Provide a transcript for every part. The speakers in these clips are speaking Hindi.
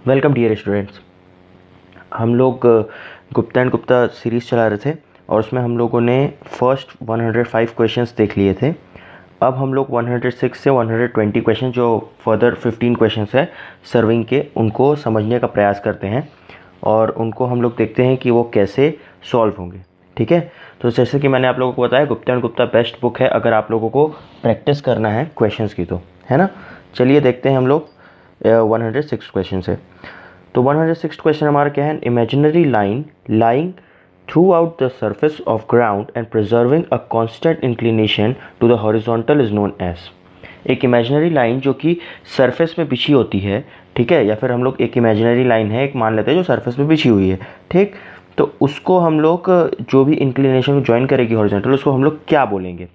Welcome dear students. हम लोग गुप्ता एंड गुप्ता सीरीज़ चला रहे थे और उसमें हम लोगों ने फर्स्ट 105 क्वेश्चंस देख लिए थे। अब हम लोग 106 से 120 क्वेश्चन जो फर्दर 15 क्वेश्चंस है सर्विंग के, उनको समझने का प्रयास करते हैं और उनको हम लोग देखते हैं कि वो कैसे सॉल्व होंगे। ठीक है, तो जैसे कि मैंने आप लोगों को बताया, Gupta and Gupta best book है अगर आप लोगों को प्रैक्टिस करना है क्वेश्चंस की, तो है ना। चलिए देखते हैं हम लोग 106 क्वेश्चन है। तो 106 क्वेश्चन हमारा क्या है? Imaginary line lying through out the surface of ground and preserving a constant inclination to the horizontal is known as. एक इमेजिनरी लाइन जो कि सरफेस में बिछी होती है, ठीक है, या फिर हम लोग एक इमेजिनरी लाइन है एक मान लेते हैं जो सरफेस में बिछी हुई है, ठीक। तो उसको हम लोग जो भी इंक्लिनेशन ज्वाइन करेगी हॉरिजॉन्टल, उसको हम लोग क्या बोलेंगे?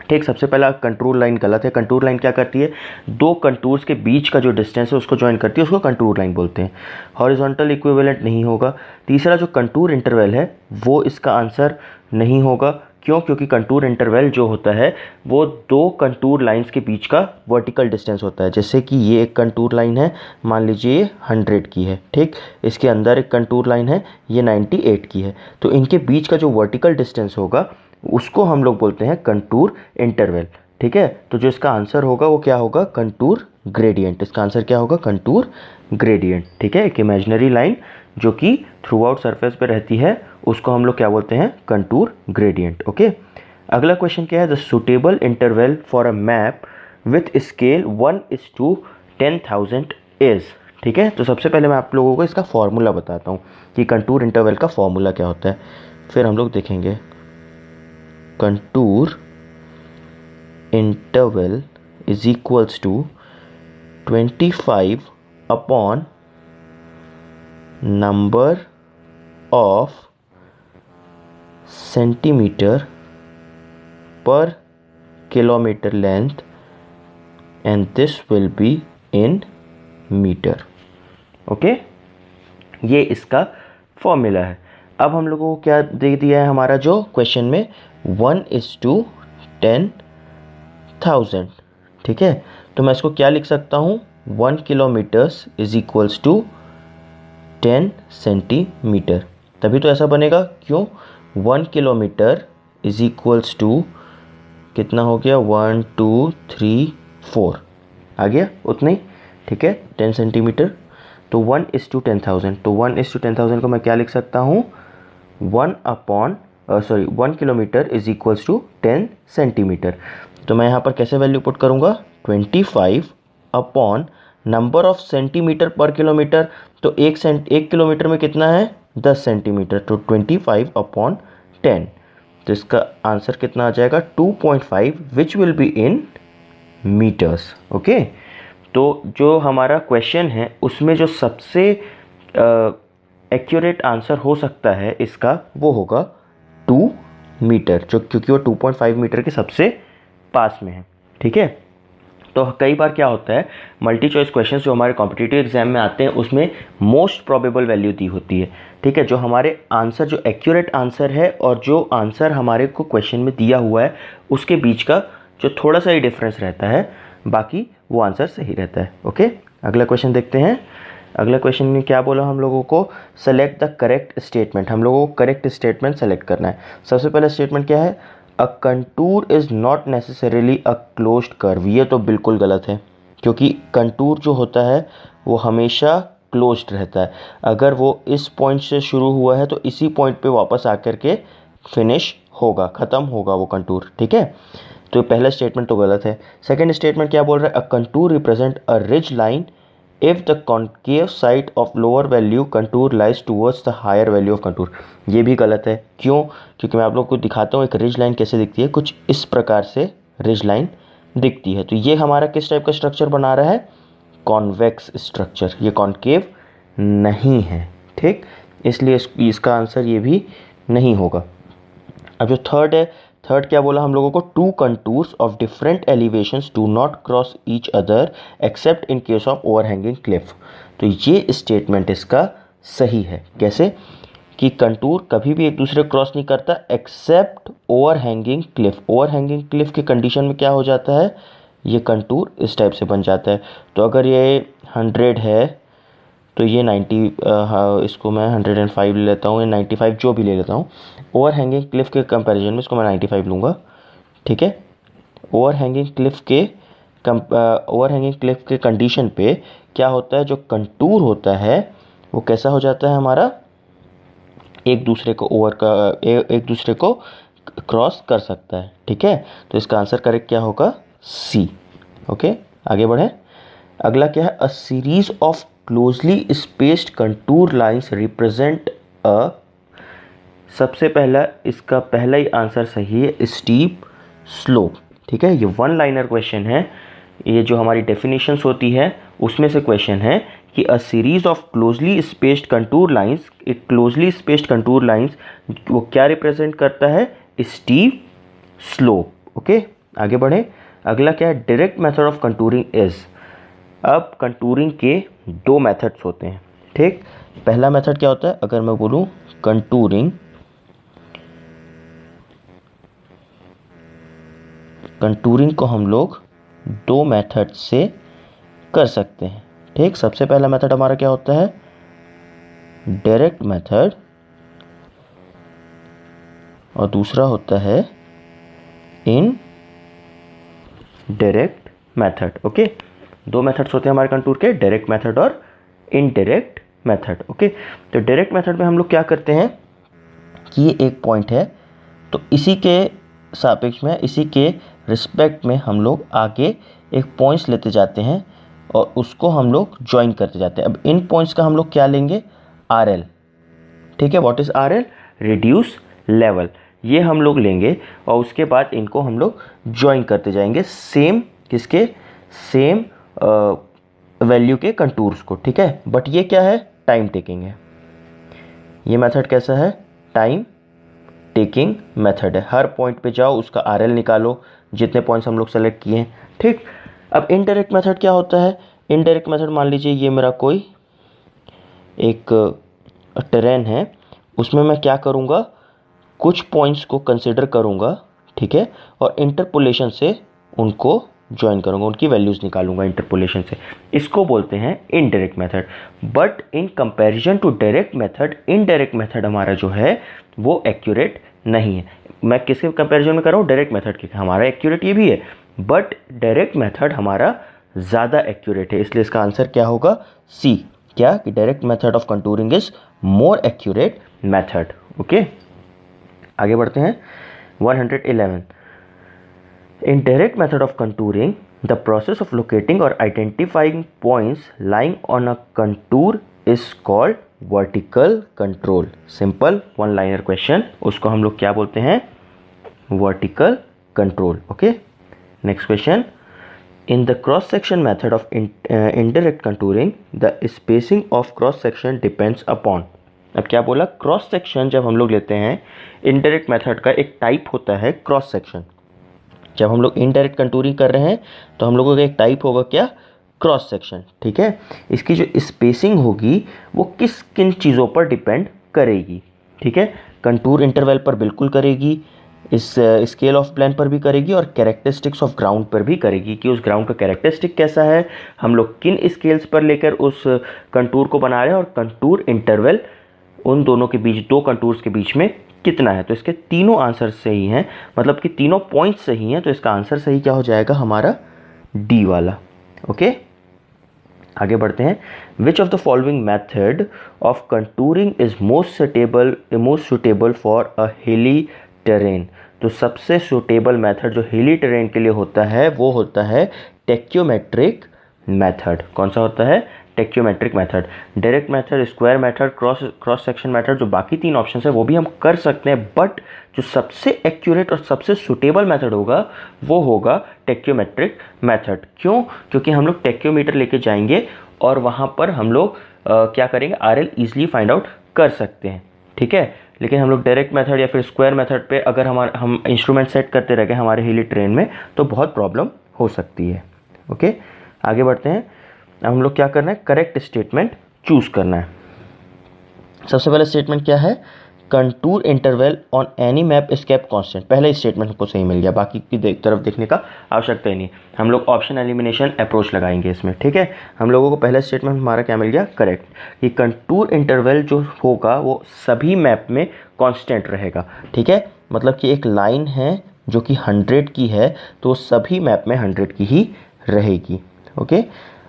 ठीक, सबसे पहला कंटूर लाइन गलत है। कंटूर लाइन क्या करती है? दो कंटूर्स के बीच का जो डिस्टेंस है उसको ज्वाइन करती है, उसको कंटूर लाइन बोलते हैं। हॉरिजॉन्टल इक्विवेलेंट नहीं होगा। तीसरा जो कंटूर इंटरवल है वो इसका आंसर नहीं होगा। क्यों? क्योंकि कंटूर इंटरवल जो होता है वो दो कंटूर लाइंस के बीच का वर्टिकल डिस्टेंस होता है। जैसे कि ये एक कंटूर लाइन है, मान लीजिए ये 100 की है, ठीक। इसके अंदर एक कंटूर लाइन है, ये 98 की है। तो इनके बीच का जो वर्टिकल डिस्टेंस होगा उसको हम लोग बोलते हैं कंटूर इंटरवल, ठीक है। तो जो इसका आंसर होगा वो क्या होगा? Contour gradient. इसका आंसर क्या होगा? कंटूर ग्रेडियंट, ठीक है। एक इमेजिनरी लाइन जो कि थ्रू आउट सरफेस पे रहती है उसको हम लोग क्या बोलते हैं? Contour gradient. ओके, अगला क्वेश्चन क्या है? The suitable interval for a map with scale 1:10,000 is. ठीक है, तो सबसे पहले मैं आप लोगों को इसका फॉर्मूला बताता हूँ कि कंटूर इंटरवल का फॉर्मूला क्या होता है, फिर हम लोग देखेंगे। Contour interval is equals to 25 upon number of centimetre per kilometre length and this will be in metre. Okay, ये इसका फॉर्मूला है। अब हम लोगों को क्या दे दिया है हमारा जो क्वेश्चन में? 1:10,000, ठीक है। तो मैं इसको क्या लिख सकता हूँ? 1 kilometers is equals to 10 centimeter. तभी तो ऐसा बनेगा। क्यों? 1 किलोमीटर इज इक्वल्स टू कितना हो गया? 1 2 3 4 आ गया उतना ही, ठीक है। 10 सेंटीमीटर, तो 1:10,000, तो 1:10,000 को मैं क्या लिख सकता हूँ? 1 kilometer is equals to 10 centimeter. तो मैं यहाँ पर कैसे वैल्यू पुट करूँगा? 25 upon number of centimetre per kilometer. तो एक किलोमीटर में कितना है? 10 सेंटीमीटर, तो 25 अपॉन 10। तो इसका आंसर कितना आ जाएगा? 2.5 which will be in meters. Okay, तो जो हमारा क्वेश्चन है उसमें जो सबसे एक्यूरेट आंसर हो सकता है इसका वो होगा 2 मीटर, जो क्योंकि वो 2.5 मीटर के सबसे पास में है, ठीक है। तो कई बार क्या होता है, मल्टी चॉइस क्वेश्चंस जो हमारे कॉम्पिटिटिव एग्जाम में आते हैं उसमें मोस्ट प्रोबेबल वैल्यू दी होती है, ठीक है। जो हमारे आंसर, जो एक्यूरेट आंसर है और जो आंसर हमारे को क्वेश्चन में दिया हुआ है उसके बीच का जो थोड़ा सा ही डिफरेंस रहता है, बाकी वो आंसर सही रहता है। ओके, अगला क्वेश्चन देखते हैं। अगला क्वेश्चन में क्या बोला हम लोगों को? Select the correct statement. हम लोगों को करेक्ट स्टेटमेंट सेलेक्ट करना है। सबसे पहला स्टेटमेंट क्या है? A contour is not necessarily a closed curve. ये तो बिल्कुल गलत है, क्योंकि कंटूर जो होता है वो हमेशा क्लोज्ड रहता है। अगर वो इस पॉइंट से शुरू हुआ है तो इसी पॉइंट पे वापस आकर के फिनिश होगा, ख़त्म होगा वो कंटूर, ठीक है। तो पहला स्टेटमेंट तो गलत है। सेकंड स्टेटमेंट क्या बोल रहा है? A contour represent a ridge line if the concave side of lower value contour lies towards the higher value of contour. ये भी गलत है। क्यों? क्योंकि मैं आप लोग को दिखाता हूँ एक रिज लाइन कैसे दिखती है। कुछ इस प्रकार से रिज लाइन दिखती है। तो ये हमारा किस टाइप का स्ट्रक्चर बना रहा है? Convex structure. ये कॉन्केव नहीं है, ठीक, इसलिए इसका आंसर ये भी नहीं होगा। अब जो थर्ड है, थर्ड क्या बोला हम लोगों को? Two contours of different elevations do not cross each other except in case of overhanging cliff. तो ये स्टेटमेंट इसका सही है। कैसे? कि कंटूर कभी भी एक दूसरे क्रॉस नहीं करता except overhanging cliff. Overhanging cliff की कंडीशन में क्या हो जाता है? ये कंटूर इस टाइप से बन जाता है। तो अगर ये 100 है तो ये 90, इसको मैं 105 ले लेता हूँ या 95 जो भी ले लेता हूँ। ओवर हैंगिंग क्लिफ के कंपैरिजन में इसको मैं 95 लूँगा, ठीक है। ओवर हैंगिंग क्लिफ के कंडीशन पे क्या होता है, जो कंटूर होता है वो कैसा हो जाता है हमारा, एक दूसरे को क्रॉस कर सकता है, ठीक है। तो इसका आंसर करेक्ट क्या होगा, सी। ओके, आगे बढ़े। अगला क्या है, a series of closely spaced contour lines represent a, सबसे पहला इसका पहला ही आंसर सही है, स्टीप स्लोप, ठीक है। ये वन लाइनर क्वेश्चन है, ये जो हमारी डेफिनेशंस होती है उसमें से क्वेश्चन है कि a series of closely spaced contour lines, एक क्लोजली स्पेस्ड कंटूर लाइंस वो क्या रिप्रेजेंट करता है, स्टीप स्लोप। ओके, आगे बढ़े। अगला क्या है, direct method of contouring is. अब कंटूरिंग के दो मेथड्स होते हैं, ठीक। पहला मेथड क्या होता है, अगर मैं बोलूं कंटूरिंग को हम लोग दो मेथड से कर सकते हैं, ठीक। सबसे पहला मेथड हमारा क्या होता है, डायरेक्ट मेथड, और दूसरा होता है इनडायरेक्ट मेथड। ओके, दो मेथड्स होते हैं हमारे कंटूर के, डायरेक्ट मेथड और इनडायरेक्ट मेथड। ओके, तो डायरेक्ट मेथड में हम लोग क्या करते हैं कि ये एक पॉइंट है, तो इसी के सापेक्ष में, इसी के रिस्पेक्ट में हम लोग आगे एक पॉइंट्स लेते जाते हैं और उसको हम लोग ज्वाइन करते जाते हैं। अब इन पॉइंट्स का हम लोग क्या लेंगे, RL, ठीक है। What is RL, reduce level, ये हम लोग लेंगे और उसके बाद इनको हम लोग ज्वाइन करते जाएंगे सेम किसके, सेम वैल्यू के कंटूर्स को, ठीक है। बट ये क्या है, टाइम टेकिंग है। ये मेथड कैसा है, टाइम टेकिंग मेथड है। हर पॉइंट पे जाओ, उसका RL निकालो, जितने पॉइंट्स हम लोग सेलेक्ट किए हैं, ठीक। अब इनडायरेक्ट मेथड क्या होता है, इनडायरेक्ट मेथड मान लीजिए ये मेरा कोई एक टेरेन है, उसमें मैं क्या करूँगा, कुछ पॉइंट्स को कंसिडर करूँगा, ठीक है, और इंटरपोलेशन से उनको ज्वाइन करूँगा, उनकी वैल्यूज़ निकालूंगा इंटरपोलेशन से। इसको बोलते हैं indirect method. But in comparison to direct method, indirect method हमारा जो है वो एक्यूरेट नहीं है। मैं किसके कंपैरिजन में कर रहा हूँ, डायरेक्ट मेथड के। हमारा एक्यूरेट ये भी है, बट डायरेक्ट मेथड हमारा ज़्यादा एक्यूरेट है, इसलिए इसका आंसर क्या होगा, सी। क्या, कि direct method of contouring is more accurate method. Okay, आगे बढ़ते हैं। 111, in direct method of contouring, the process of locating or identifying points lying on a contour is called vertical control. Simple one liner question, उसको हम लोग क्या बोलते हैं, vertical control. Okay, next question. In the cross section method of indirect contouring, the spacing of cross section depends upon. अब क्या बोला, क्रॉस सेक्शन जब हम लोग लेते हैं, इनडायरेक्ट मेथड का एक टाइप होता है क्रॉस सेक्शन। जब हम लोग इनडायरेक्ट कंटूरिंग कर रहे हैं तो हम लोगों का एक टाइप होगा क्या, क्रॉस सेक्शन, ठीक है। इसकी जो स्पेसिंग होगी वो किन चीज़ों पर डिपेंड करेगी, ठीक है। कंटूर इंटरवल पर बिल्कुल करेगी, इस स्केल ऑफ प्लेन पर भी करेगी, और कैरेक्टरिस्टिक्स ऑफ ग्राउंड पर भी करेगी कि उस ग्राउंड का कैरेक्टरिस्टिक कैसा है, हम लोग किन स्केल्स पर लेकर उस कंटूर को बना रहे हैं, और कंटूर इंटरवल उन दोनों के बीच, दो कंटूर्स के बीच में कितना है। तो इसके तीनों आंसर सही हैं, मतलब कि तीनों पॉइंट्स सही हैं, तो इसका आंसर सही क्या हो जाएगा हमारा, डी वाला। ओके, आगे बढ़ते हैं। Which of the following method of contouring is most suitable for a हिली टेरेन। तो सबसे सुटेबल मेथड जो हिली टेरेन के लिए होता है वो होता है टेक्योमेट्रिक मेथड। कौन सा होता है, tacheometric method. Direct method, square method, cross section method, जो बाकी तीन ऑप्शन है वो भी हम कर सकते हैं, बट जो सबसे एक्यूरेट और सबसे सुटेबल मेथड होगा वो होगा टेक्योमेट्रिक मेथड। क्यों, क्योंकि हम लोग टेक्योमीटर लेके जाएंगे और वहाँ पर हम लोग क्या करेंगे, RL ईजिली फाइंड आउट कर सकते हैं, ठीक है। लेकिन हम लोग डायरेक्ट मेथड या फिर स्क्वायर मेथड पे अगर हम इंस्ट्रूमेंट सेट करते रह गए हमारे हिली ट्रेन में तो बहुत प्रॉब्लम हो सकती है। ओके, आगे बढ़ते हैं। अब हम लोग क्या करना है, करेक्ट स्टेटमेंट चूज करना है। सबसे पहले स्टेटमेंट क्या है contour interval on any map is kept constant. पहले स्टेटमेंट हमको सही मिल गया, बाकी की तरफ देखने का आवश्यकता ही नहीं। हम लोग ऑप्शन एलिमिनेशन अप्रोच लगाएंगे इसमें, ठीक है। हम लोगों को पहला स्टेटमेंट हमारा क्या मिल गया, करेक्ट, कि कंटूर इंटरवल जो होगा वो सभी मैप में कांस्टेंट रहेगा, ठीक है। मतलब कि एक लाइन है जो कि 100 की है तो सभी मैप में 100 की ही रहेगी, ओके।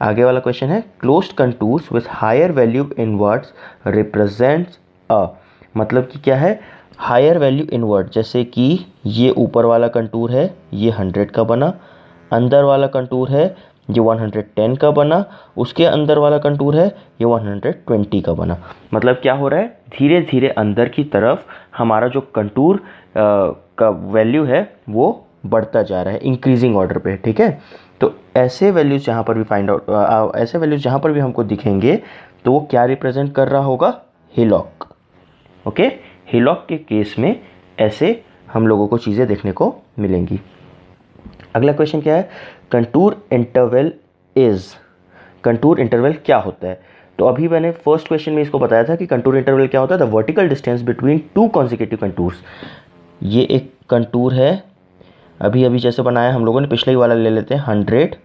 आगे वाला क्वेश्चन है, closed contours with higher value inverts represents a, मतलब कि क्या है, हायर वैल्यू इनवर्ट, जैसे कि ये ऊपर वाला कंटूर है ये 100 का बना, अंदर वाला कंटूर है ये 110 का बना, उसके अंदर वाला कंटूर है ये 120 का बना। मतलब क्या हो रहा है, धीरे धीरे अंदर की तरफ हमारा जो कंटूर का वैल्यू है वो बढ़ता जा रहा है इंक्रीजिंग ऑर्डर पे, ठीक है। तो ऐसे वैल्यूज जहाँ पर भी फाइंड आउट ऐसे वैल्यूज जहाँ पर भी हमको दिखेंगे तो वो क्या रिप्रेजेंट कर रहा होगा, हिलॉक, ओके। हिलॉक के केस में ऐसे हम लोगों को चीज़ें देखने को मिलेंगी। अगला क्वेश्चन क्या है, कंटूर इंटरवल क्या होता है। तो अभी मैंने फर्स्ट क्वेश्चन में इसको बताया था कि कंटूर इंटरवल क्या होता है, the vertical distance between two consecutive contours. ये एक कंटूर है, अभी अभी जैसे बनाया हम लोगों ने, पिछले ही वाला ले लेते हैं 100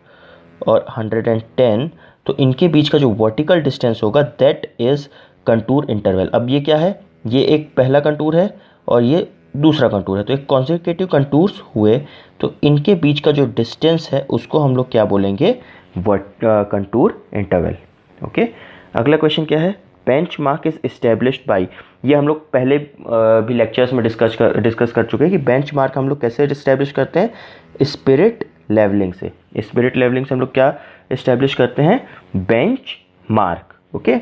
और 110, तो इनके बीच का जो वर्टिकल डिस्टेंस होगा दैट इज कंटूर इंटरवल। अब ये क्या है, ये एक पहला कंटूर है और ये दूसरा कंटूर है, तो एक कॉन्जिक्यूटिव कंटूर्स हुए, तो इनके बीच का जो डिस्टेंस है उसको हम लोग क्या बोलेंगे, कंटूर इंटरवल, ओके। अगला क्वेश्चन क्या है, बेंचमार्क इज एस्टेब्लिश्ड बाय, ये हम लोग पहले भी लेक्चर्स में डिस्कस कर चुके हैं कि बेंचमार्क हम लोग कैसे एस्टेब्लिश करते हैं, स्पिरिट लेवलिंग से। स्पिरिट लेवलिंग से हम लोग क्या एस्टेब्लिश करते हैं, बेंच मार्क, ओके।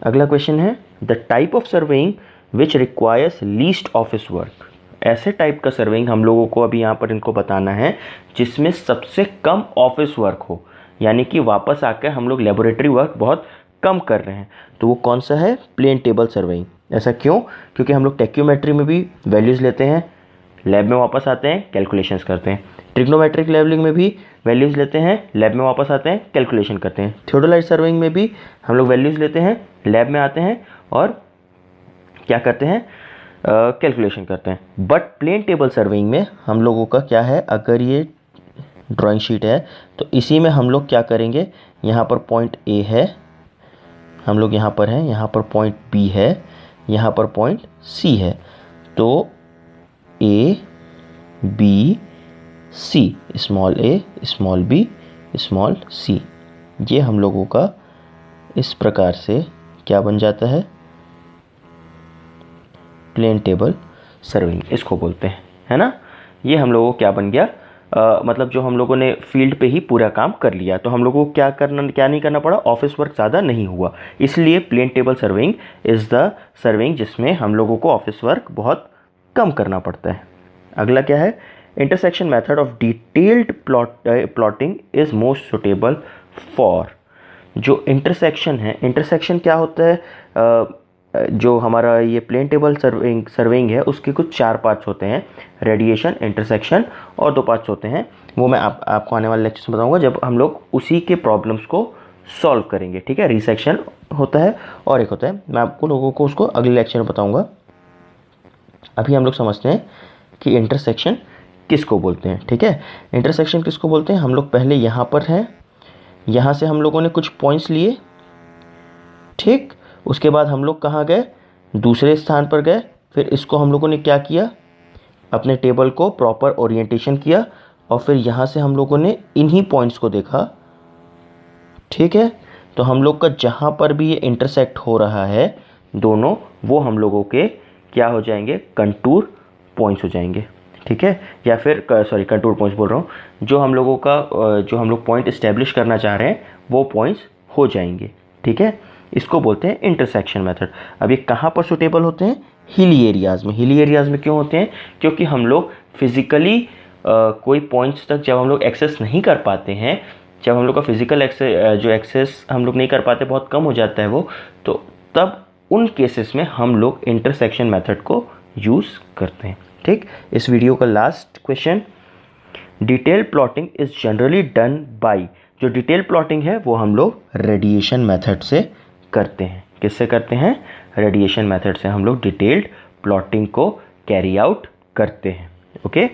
अगला क्वेश्चन है, the type of surveying which requires least office work. ऐसे टाइप का सर्वेइंग हम लोगों को अभी यहाँ पर इनको बताना है जिसमें सबसे कम ऑफिस वर्क हो, यानी कि वापस आकर हम लोग लेबोरेटरी वर्क बहुत कम कर रहे हैं, तो वो कौन सा है, प्लेन टेबल सर्वेइंग। ऐसा क्यों, क्योंकि हम लोग टेक्योमेट्री में भी वैल्यूज़ लेते हैं, लैब में वापस आते हैं कैलकुलेशंस करते हैं, ट्रिग्नोमेट्रिक लेवलिंग में भी वैल्यूज़ लेते हैं, लैब में वापस आते हैं कैलकुलेशन करते हैं, थियोडोलाइट सर्वेइंग में भी हम लोग वैल्यूज़ लेते हैं, लैब में आते हैं और क्या करते हैं, कैलकुलेशन करते हैं। बट प्लेन टेबल सर्वेइंग में हम लोगों का क्या है, अगर ये ड्राइंग शीट है तो इसी में हम लोग क्या करेंगे, यहाँ पर पॉइंट ए है, हम लोग यहाँ पर हैं, यहाँ पर पॉइंट बी है, यहाँ पर पॉइंट सी है, तो A B C, small A small B small C, ये हम लोगों का इस प्रकार से क्या बन जाता है, प्लेन टेबल सर्वेइंग इसको बोलते हैं, है ना। ये हम लोगों को क्या बन गया, मतलब जो हम लोगों ने फील्ड पे ही पूरा काम कर लिया, तो हम लोगों को क्या नहीं करना पड़ा, ऑफिस वर्क ज़्यादा नहीं हुआ, इसलिए plane table surveying is the surveying जिसमें हम लोगों को ऑफिस वर्क बहुत कम करना पड़ता है। अगला क्या है, intersection method of detailed plotting is most suitable for. जो इंटरसेक्शन है, इंटरसेक्शन क्या होता है, जो हमारा ये प्लेन टेबल सर्वेइंग है उसके कुछ 4 पार्ट्स होते हैं, रेडिएशन, इंटरसेक्शन और 2 पार्ट्स होते हैं, वो मैं आपको आने वाले लेक्चर्स में बताऊंगा जब हम लोग उसी के प्रॉब्लम्स को सॉल्व करेंगे, ठीक है। रिसेक्शन होता है और एक होता है, मैं आपको लोगों को उसको अगले लेक्चर में बताऊंगा। अभी हम लोग समझते हैं कि इंटरसेक्शन किसको बोलते हैं, ठीक है। इंटरसेक्शन किसको बोलते हैं, हम लोग पहले यहाँ पर हैं, यहाँ से हम लोगों ने कुछ पॉइंट्स लिए, ठीक, उसके बाद हम लोग कहाँ गए, दूसरे स्थान पर गए, फिर इसको हम लोगों ने क्या किया, अपने टेबल को प्रॉपर ओरिएंटेशन किया और फिर यहाँ से हम लोगों ने इन्हीं पॉइंट्स को देखा, ठीक है। तो हम लोग का जहाँ पर भी ये इंटरसेक्ट हो रहा है दोनों, वो हम लोगों के क्या हो जाएंगे, कंटूर पॉइंट्स हो जाएंगे, ठीक है। या फिर सॉरी कंटूर पॉइंट्स बोल रहा हूँ, जो हम लोगों का जो हम लोग पॉइंट इस्टेब्लिश करना चाह रहे हैं वो पॉइंट्स हो जाएंगे, ठीक है। इसको बोलते हैं इंटरसेक्शन मेथड। अब ये कहाँ पर सुटेबल होते हैं, हिली एरियाज़ में। हिली एरियाज़ में क्यों होते हैं, क्योंकि हम लोग फिज़िकली कोई पॉइंट्स तक जब हम लोग एक्सेस नहीं कर पाते हैं, जब हम लोग का फिज़िकल एक्सेस हम लोग नहीं कर पाते, बहुत कम हो जाता है वो, तो तब उन केसेस में हम लोग इंटरसेक्शन मेथड को यूज़ करते हैं, ठीक। इस वीडियो का last question, detail plotting is generally done by, जो डिटेल प्लॉटिंग है वो हम लोग रेडिएशन मेथड से करते हैं। किससे करते हैं, रेडिएशन मेथड से हम लोग डिटेल्ड प्लॉटिंग को कैरी आउट करते हैं। ओके,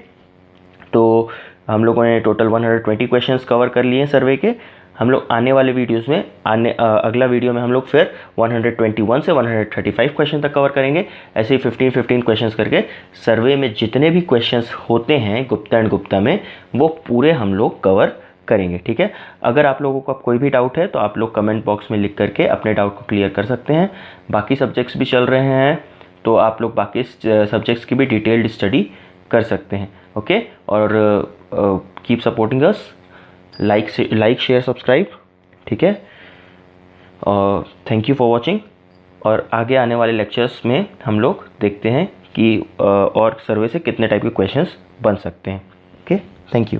तो हम लोगों ने टोटल 120 क्वेश्चंस कवर कर लिए हैं सर्वे के। हम लोग आने वाले वीडियोस में अगला वीडियो में हम लोग फिर 121 से 135 क्वेश्चन तक कवर करेंगे। ऐसे ही 15 क्वेश्चंस करके सर्वे में जितने भी क्वेश्चंस होते हैं गुप्ता एंड गुप्ता में, वो पूरे हम लोग कवर करेंगे। ठीक है, अगर आप लोगों को अब कोई भी डाउट है तो आप लोग कमेंट बॉक्स में लिख करके अपने डाउट को क्लियर कर सकते हैं। बाकी सब्जेक्ट्स भी चल रहे हैं तो आप लोग बाकी सब्जेक्ट्स की भी डिटेल्ड स्टडी कर सकते हैं। ओके, और keep supporting us, like share subscribe. ठीक है, और थैंक यू फॉर वॉचिंग। और आगे आने वाले लेक्चर्स में हम लोग देखते हैं कि और सर्वे से कितने टाइप के क्वेश्चंस बन सकते हैं। Okay, thank you.